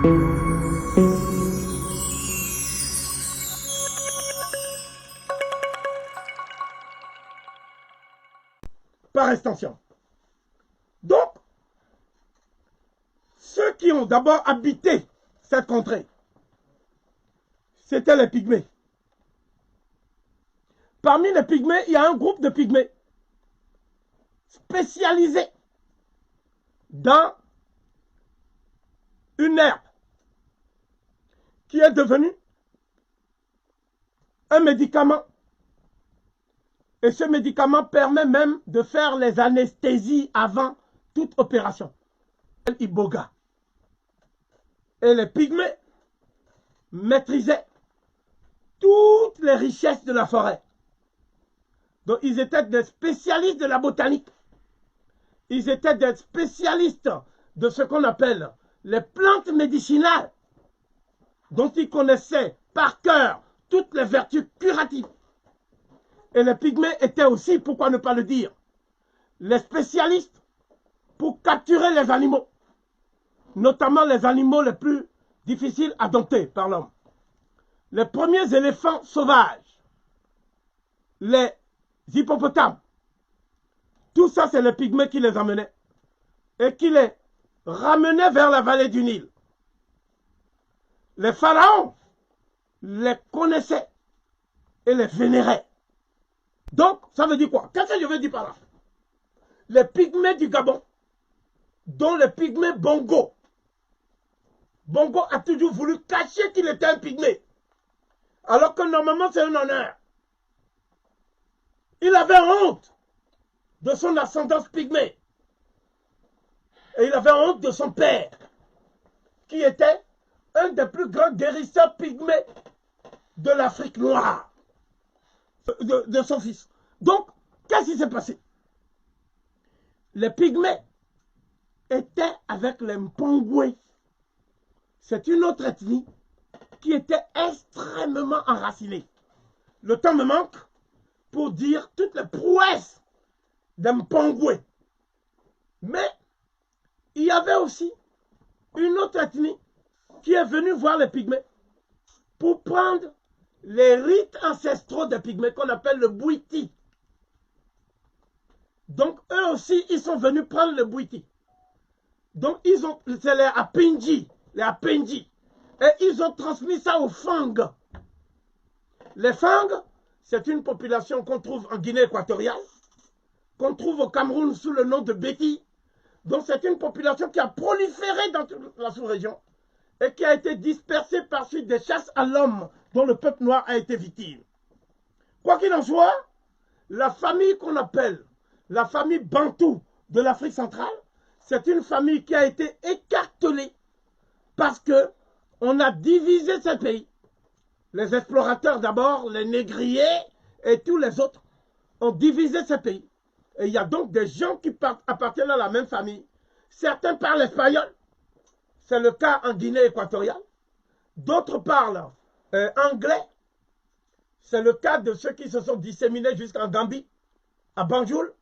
Par extension. Donc, ceux qui ont d'abord habité cette contrée, c'était les pygmées. Parmi les pygmées, il y a un groupe de pygmées spécialisés dans une herbe qui est devenue un médicament. Et ce médicament permet même de faire les anesthésies avant toute opération. Iboga. Et les pygmées maîtrisaient toutes les richesses de la forêt. Donc ils étaient des spécialistes de la botanique. Ils étaient des spécialistes de ce qu'on appelle les plantes médicinales, dont ils connaissaient par cœur toutes les vertus curatives. Et les pygmées étaient aussi, pourquoi ne pas le dire, les spécialistes pour capturer les animaux, notamment les animaux les plus difficiles à dompter par l'homme. Les premiers éléphants sauvages, les hippopotames, tout ça c'est les pygmées qui les amenaient et qui les ramenaient vers la vallée du Nil. Les pharaons les connaissaient et les vénéraient. Donc, ça veut dire quoi? Qu'est-ce que je veux dire par là? Les pygmées du Gabon, dont le pygmée Bongo. Bongo a toujours voulu cacher qu'il était un pygmée, alors que normalement c'est un honneur. Il avait honte de son ascendance pygmée. Et il avait honte de son père, qui était un des plus grands guérisseurs pygmées de l'Afrique noire, de son fils. Donc, qu'est-ce qui s'est passé? Les pygmées étaient avec les Mpongwe. C'est une autre ethnie qui était extrêmement enracinée. Le temps me manque pour dire toutes les prouesses des Mpongwe. Mais il y avait aussi une autre ethnie qui est venue voir les pygmées pour prendre les rites ancestraux des pygmées qu'on appelle le Bwiti. Donc eux aussi, ils sont venus prendre le Bwiti. Donc c'est les Apinji, et ils ont transmis ça aux Fang. Les Fang, c'est une population qu'on trouve en Guinée équatoriale, qu'on trouve au Cameroun sous le nom de Béti. Donc c'est une population qui a proliféré dans toute la sous-région et qui a été dispersée par suite des chasses à l'homme dont le peuple noir a été victime. Quoi qu'il en soit, la famille qu'on appelle la famille Bantou de l'Afrique centrale, c'est une famille qui a été écartelée parce que on a divisé ce pays. Les explorateurs d'abord, les négriers et tous les autres ont divisé ce pays. Et il y a donc des gens qui appartiennent à la même famille. Certains parlent espagnol, c'est le cas en Guinée équatoriale. D'autres parlent anglais, c'est le cas de ceux qui se sont disséminés jusqu'en Gambie, à Banjul.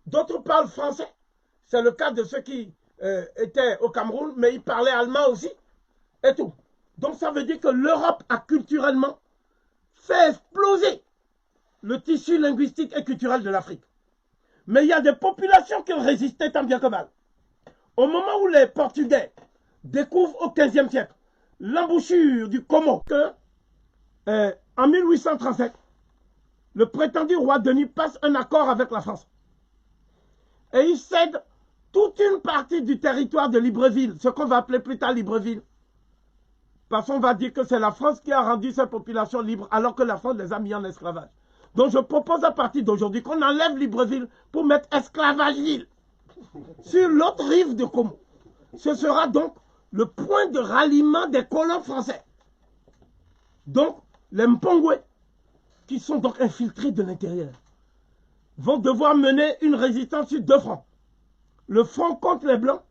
D'autres parlent français, c'est le cas de ceux qui étaient au Cameroun, mais ils parlaient allemand aussi, et tout. Donc ça veut dire que l'Europe a culturellement fait exploser le tissu linguistique et culturel de l'Afrique. Mais il y a des populations qui ont résisté tant bien que mal. Au moment où les Portugais découvrent au XVe siècle l'embouchure du Congo, que en 1837, le prétendu roi Denis passe un accord avec la France. Et il cède toute une partie du territoire de Libreville, ce qu'on va appeler plus tard Libreville. Parce qu'on va dire que c'est la France qui a rendu cette population libre, alors que la France les a mis en esclavage. Donc je propose à partir d'aujourd'hui qu'on enlève Libreville pour mettre Esclavageville sur l'autre rive de Congo. Ce sera donc le point de ralliement des colons français. Donc les Mpongwe, qui sont donc infiltrés de l'intérieur, vont devoir mener une résistance sur deux fronts. Le front contre les Blancs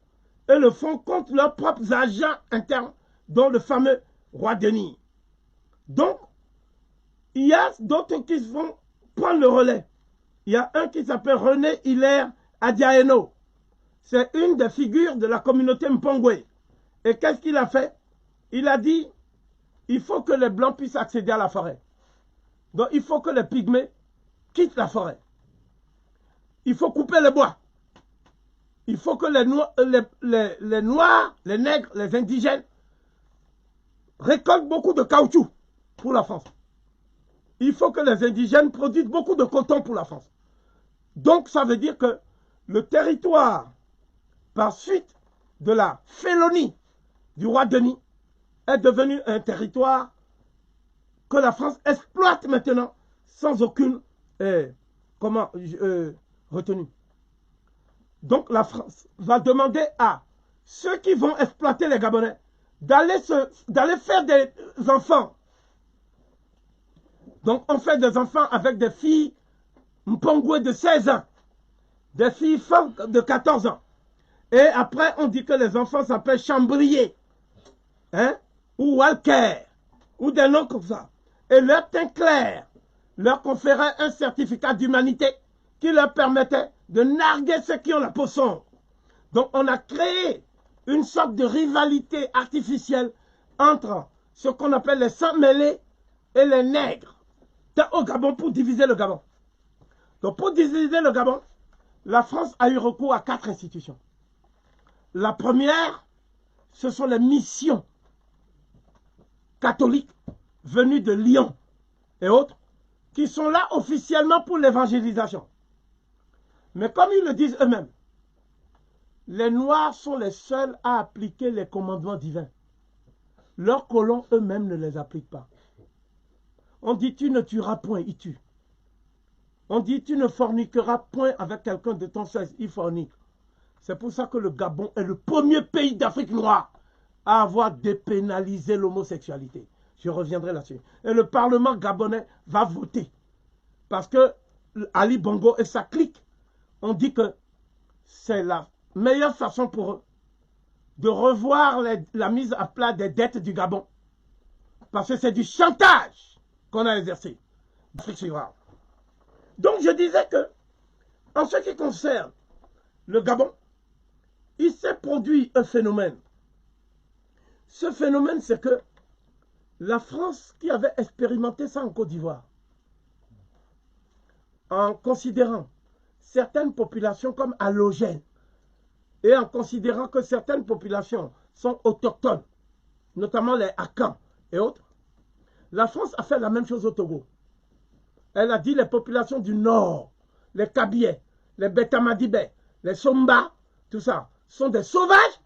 et le front contre leurs propres agents internes, dont le fameux roi Denis. Donc, il y a d'autres qui vont prendre le relais. Il y a un qui s'appelle René Hilaire Adiaeno. C'est une des figures de la communauté Mpongwe. Et qu'est-ce qu'il a fait? il a dit, il faut que les Blancs puissent accéder à la forêt. Donc, il faut que les Pygmées quittent la forêt. Il faut couper le bois. Il faut que les Noirs, les Nègres, les Indigènes récoltent beaucoup de caoutchouc pour la France. Il faut que les Indigènes produisent beaucoup de coton pour la France. Donc, ça veut dire que le territoire, par suite de la félonie du roi Denis, est devenu un territoire que la France exploite maintenant sans aucune retenue. Donc, la France va demander à ceux qui vont exploiter les Gabonais d'aller faire des enfants. Donc, on fait des enfants avec des filles Mpongwe de 16 ans, des filles femmes de 14 ans. Et après, on dit que les enfants s'appellent Chambrier, hein, ou Walker, ou des noms comme ça. Et leur teint clair leur conférait un certificat d'humanité qui leur permettait de narguer ceux qui ont la peau sombre. Donc, on a créé une sorte de rivalité artificielle entre ce qu'on appelle les sans-mêlés et les nègres au Gabon pour diviser le Gabon. Donc, pour diviser le Gabon, la France a eu recours à 4 institutions. La première, ce sont les missions catholiques venues de Lyon et autres, qui sont là officiellement pour l'évangélisation. Mais comme ils le disent eux-mêmes, les Noirs sont les seuls à appliquer les commandements divins. Leurs colons eux-mêmes ne les appliquent pas. On dit tu ne tueras point, ils tuent. On dit tu ne forniqueras point avec quelqu'un de ton sexe, il fornique. C'est pour ça que le Gabon est le premier pays d'Afrique noire à avoir dépénalisé l'homosexualité. Je reviendrai là-dessus. Et le Parlement gabonais va voter. Parce que Ali Bongo et sa clique ont dit que c'est la meilleure façon pour eux de revoir la mise à plat des dettes du Gabon. Parce que c'est du chantage qu'on a exercé. Donc je disais que, en ce qui concerne le Gabon, il s'est produit un phénomène. Ce phénomène, c'est que la France qui avait expérimenté ça en Côte d'Ivoire, en considérant certaines populations comme allogènes et en considérant que certaines populations sont autochtones, notamment les Akans et autres, la France a fait la même chose au Togo. Elle a dit les populations du Nord, les Kabyais, les Betamadibé, les Somba, tout ça, sont des sauvages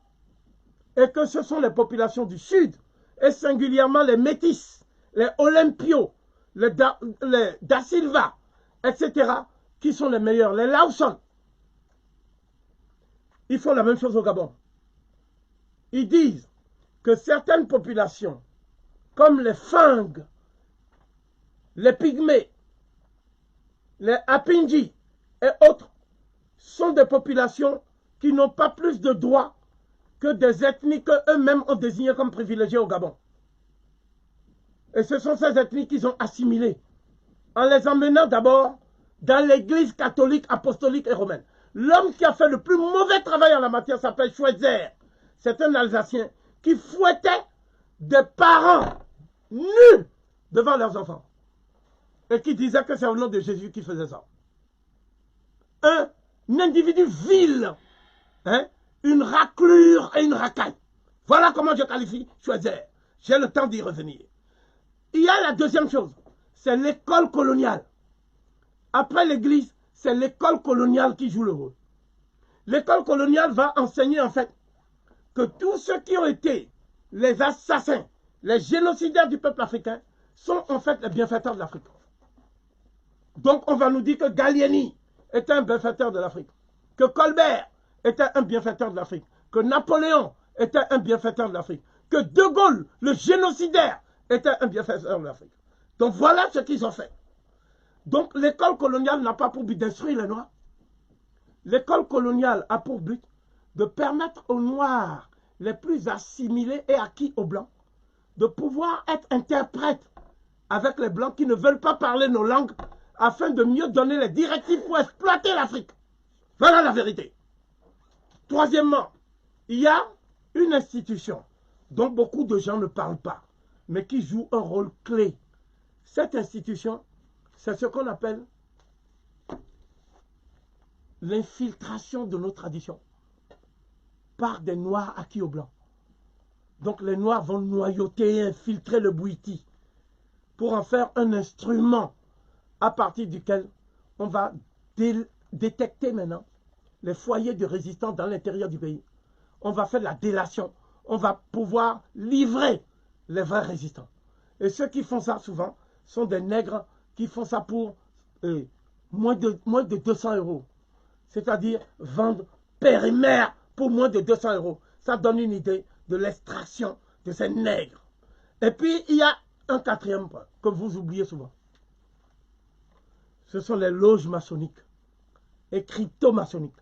et que ce sont les populations du Sud et singulièrement les Métis, les Olympio, les Da Silva, etc., qui sont les meilleurs, les Lawson. Ils font la même chose au Gabon. Ils disent que certaines populations, comme les Fang, les Pygmées, les Apinji et autres, sont des populations qui n'ont pas plus de droits que des ethnies qu'eux-mêmes ont désignées comme privilégiées au Gabon. Et ce sont ces ethnies qu'ils ont assimilées, en les emmenant d'abord dans l'église catholique, apostolique et romaine. L'homme qui a fait le plus mauvais travail en la matière s'appelle Schweitzer. C'est un Alsacien qui fouettait des parents nus devant leurs enfants. Et qui disait que c'est au nom de Jésus qui faisait ça. Un individu vil, hein, une raclure et une racaille. Voilà comment je qualifie Schweitzer. J'ai le temps d'y revenir. Il y a la deuxième chose, c'est l'école coloniale. Après l'église, c'est l'école coloniale qui joue le rôle. L'école coloniale va enseigner en fait que tous ceux qui ont été les assassins, les génocidaires du peuple africain, sont en fait les bienfaiteurs de l'Afrique. Donc on va nous dire que Gallieni était un bienfaiteur de l'Afrique, que Colbert était un bienfaiteur de l'Afrique, que Napoléon était un bienfaiteur de l'Afrique, que De Gaulle, le génocidaire, était un bienfaiteur de l'Afrique. Donc voilà ce qu'ils ont fait. Donc l'école coloniale n'a pas pour but d'instruire les Noirs. L'école coloniale a pour but de permettre aux Noirs les plus assimilés et acquis aux Blancs de pouvoir être interprètes avec les Blancs qui ne veulent pas parler nos langues afin de mieux donner les directives pour exploiter l'Afrique. Voilà la vérité. Troisièmement, il y a une institution dont beaucoup de gens ne parlent pas, mais qui joue un rôle clé. Cette institution, c'est ce qu'on appelle l'infiltration de nos traditions par des Noirs acquis aux Blancs. Donc les Noirs vont noyauter et infiltrer le Bwiti pour en faire un instrument à partir duquel on va détecter maintenant les foyers de résistance dans l'intérieur du pays. On va faire la délation. On va pouvoir livrer les vrais résistants. Et ceux qui font ça souvent sont des nègres qui font ça pour moins de 200 euros. C'est-à-dire vendre père et mère pour moins de 200 euros. Ça donne une idée de l'extraction de ces nègres. Et puis, il y a un quatrième point que vous oubliez souvent. Ce sont les loges maçonniques et crypto-maçonniques.